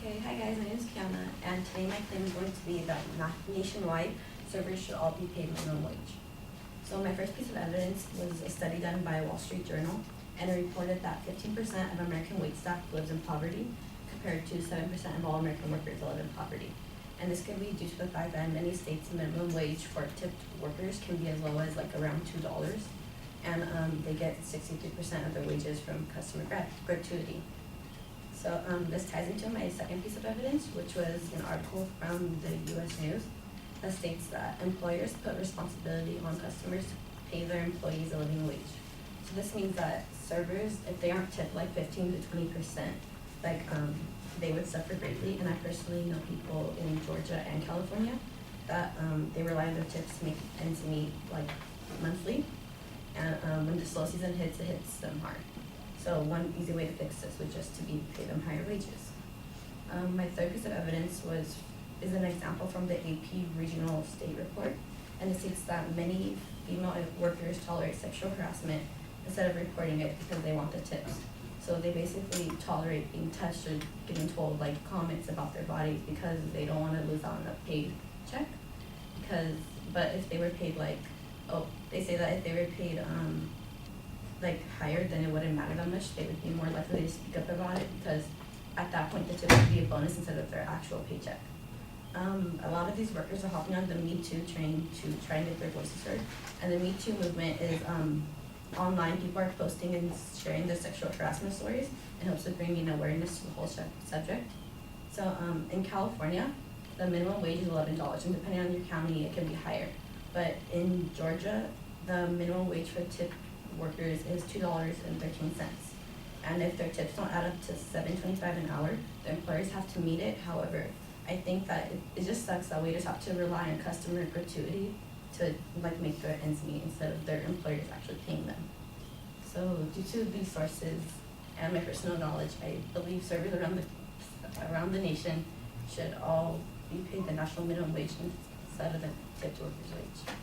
Okay, hi guys, my name is Kianna, and today my claim is going to be that nationwide servers should all be paid minimum wage. So my first piece of evidence was a study done by Wall Street Journal, and it reported that 15% of American waitstaff lives in poverty, compared to 7% of all American workers live in poverty. And this could be due to the fact that in many states, the minimum wage for tipped workers can be as low as like around $2, and they get 63% of their wages from customer gratuity. So this ties into my second piece of evidence, which was an article from the U.S. News that states that employers put responsibility on customers to pay their employees a living wage. So this means that servers, if they aren't tipped like 15 to 20%, they would suffer greatly. And I personally know people in Georgia and California that they rely on their tips to make ends meet like monthly. And when the slow season hits, it hits them hard. So one easy way to fix this would just to be pay them higher wages. My third piece of evidence is an example from the AP Regional State Report, and it states that many female workers tolerate sexual harassment instead of reporting it because they want the tips. So they basically tolerate being touched or getting told like comments about their bodies because they don't want to lose out on a paid check. But if they were paid they say that if they were paid higher, then it wouldn't matter that much. They would be more likely to speak up about it because at that point the tip would be a bonus instead of their actual paycheck. A lot of these workers are hopping on the Me Too train to try and get their voices heard. And the Me Too movement is online. People are posting and sharing their sexual harassment stories in hopes of bringing awareness to the whole subject. So in California, the minimum wage is $11, and depending on your county, it can be higher. But in Georgia, the minimum wage for tipped workers is $2.13. And if their tips don't add up to $7.25 an hour, the employers have to meet it. However, I think that it just sucks that waiters have to rely on customer gratuity to make their ends meet instead of their employers actually paying them. So due to these sources and my personal knowledge, I believe servers around the nation should all be paid the national minimum wage instead of the tipped workers' wage.